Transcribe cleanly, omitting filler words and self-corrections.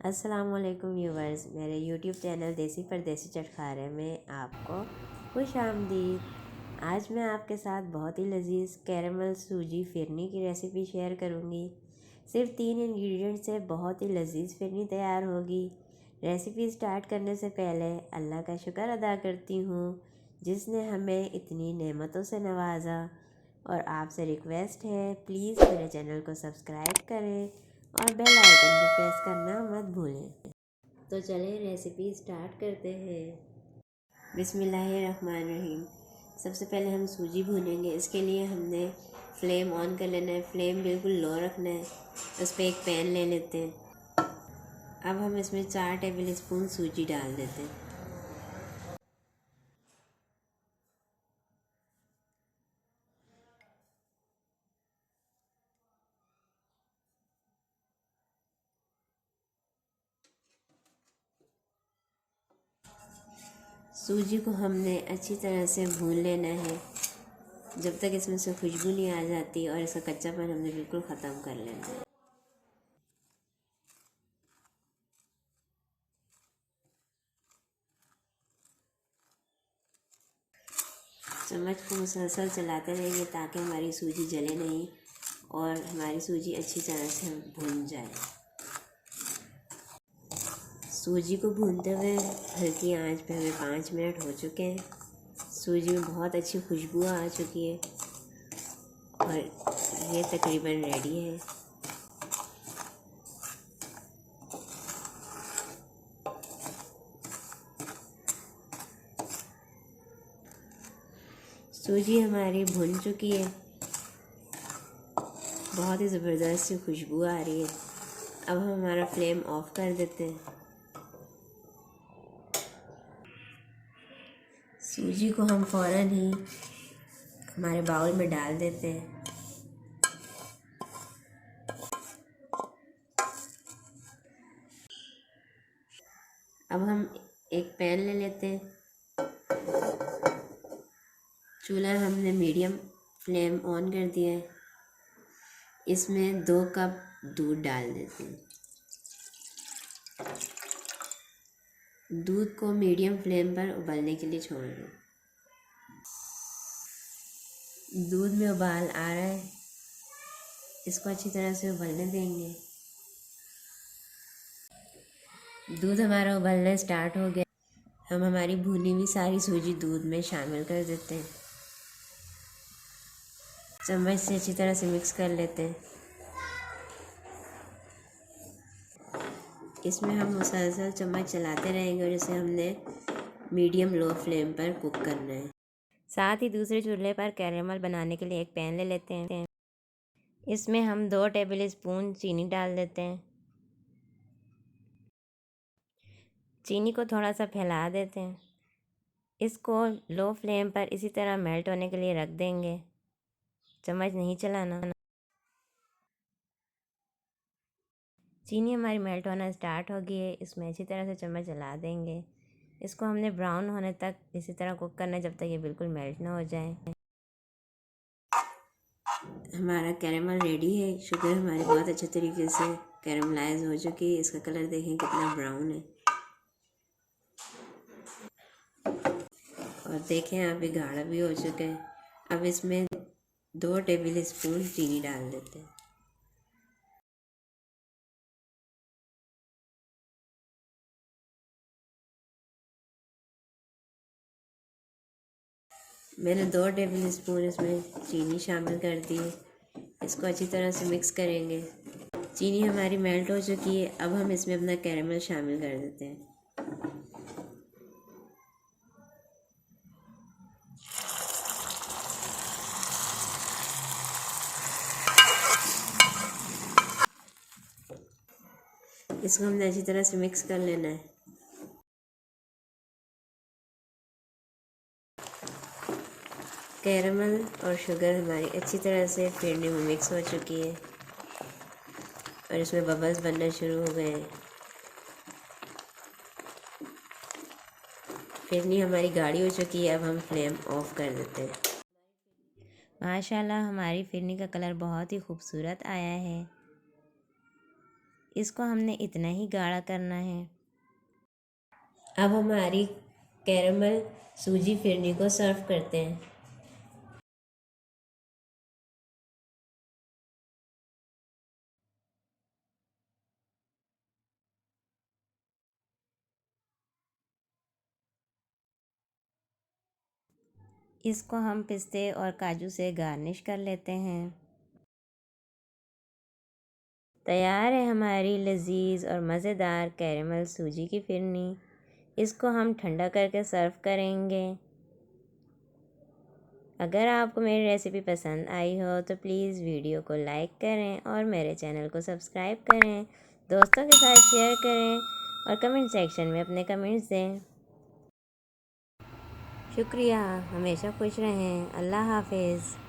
अस्सलामुअलैकुम व्यूवर्स, मेरे YouTube channel देसी परदेसी चटखारे में आपको खुश आमदीद। आज मैं आपके साथ बहुत ही लजीज कैरमल सूजी फिरनी की रेसिपी शेयर करूंगी। सिर्फ 3 इंग्रेडिएंट से बहुत ही लजीज फिरनी तैयार होगी। रेसिपी स्टार्ट करने से पहले अल्लाह का शुक्र अदा करती हूँ जिसने हमें इतनी नेमतों से नवाजा। और आपसे रिक्वेस्ट है, प्लीज़ मेरे चैनल को सब्सक्राइब करें और बेल आइकन को प्रेस करना मत भूलें। तो चलें रेसिपी स्टार्ट करते हैं। बिस्मिल्लाहिर्रहमानिर्रहीम। सबसे पहले हम सूजी भूनेंगे। इसके लिए हमने फ्लेम ऑन कर लेना है, फ्लेम बिल्कुल लो रखना है। उस पर एक पैन ले लेते हैं। अब हम इसमें 4 टेबल स्पून सूजी डाल देते हैं। सूजी को हमने अच्छी तरह से भून लेना है जब तक इसमें से खुशबू नहीं आ जाती, और इसका कच्चापन हमने बिल्कुल ख़त्म कर लेना है। चम्मच को मुसलसल चलाते रहेंगे ताकि हमारी सूजी जले नहीं और हमारी सूजी अच्छी तरह से भून जाए। सूजी को भूनते हुए हल्की आंच पे हमें 5 मिनट हो चुके हैं। सूजी में बहुत अच्छी खुशबू आ चुकी है और ये तकरीबन रेडी है। सूजी हमारी भुन चुकी है, बहुत ही ज़बरदस्त सी खुशबू आ रही है। अब हम हमारा फ्लेम ऑफ कर देते हैं। सूजी को हम फ़ौरन ही हमारे बाउल में डाल देते हैं। अब हम एक पैन ले लेते हैं। चूल्हा हमने मीडियम फ्लेम ऑन कर दिया है। इसमें 2 कप दूध डाल देते हैं। दूध को मीडियम फ्लेम पर उबलने के लिए छोड़ दें। दूध में उबाल आ रहा है, इसको अच्छी तरह से उबलने देंगे। दूध हमारा उबलना स्टार्ट हो गया। हम हमारी भुनी हुई सारी सूजी दूध में शामिल कर देते हैं। चम्मच से अच्छी तरह से मिक्स कर लेते हैं। इसमें हम मुसलसल चम्मच चलाते रहेंगे और इसे हमने मीडियम लो फ्लेम पर कुक करना है। साथ ही दूसरे चूल्हे पर कैरेमल बनाने के लिए एक पैन ले लेते हैं। इसमें हम 2 टेबल स्पून चीनी डाल देते हैं। चीनी को थोड़ा सा फैला देते हैं। इसको लो फ्लेम पर इसी तरह मेल्ट होने के लिए रख देंगे, चम्मच नहीं चलाना। चीनी हमारी मेल्ट होना स्टार्ट हो गई है। इसमें अच्छी तरह से चम्मच चला देंगे। इसको हमने ब्राउन होने तक इसी तरह कुक करना है जब तक ये बिल्कुल मेल्ट ना हो जाए। हमारा कैरेमल रेडी है। शुगर हमारी बहुत अच्छे तरीके से कैरेमलाइज हो चुकी है। इसका कलर देखें कितना ब्राउन है और देखें आप ये गाढ़ा भी हो चुका है। अब इसमें 2 टेबल स्पून चीनी डाल देते हैं। मैंने 2 टेबल स्पून इसमें चीनी शामिल कर दी है। इसको अच्छी तरह से मिक्स करेंगे। चीनी हमारी मेल्ट हो चुकी है। अब हम इसमें अपना कैरेमल शामिल कर देते हैं। इसको हमने अच्छी तरह से मिक्स कर लेना है। कैरेमल और शुगर हमारी अच्छी तरह से फिरनी में मिक्स हो चुकी है और इसमें बबल्स बनना शुरू हो गए हैं। फिरनी हमारी गाढ़ी हो चुकी है। अब हम फ्लेम ऑफ कर देते हैं। माशाल्लाह हमारी फिरनी का कलर बहुत ही खूबसूरत आया है। इसको हमने इतना ही गाढ़ा करना है। अब हमारी कैरेमल सूजी फिरनी को सर्व करते हैं। इसको हम पिस्ते और काजू से गार्निश कर लेते हैं। तैयार है हमारी लजीज और मज़ेदार कैरेमल सूजी की फिरनी। इसको हम ठंडा करके सर्व करेंगे। अगर आपको मेरी रेसिपी पसंद आई हो तो प्लीज़ वीडियो को लाइक करें और मेरे चैनल को सब्सक्राइब करें, दोस्तों के साथ शेयर करें और कमेंट सेक्शन में अपने कमेंट्स दें। शुक्रिया। हमेशा खुश रहें। अल्लाह हाफिज़।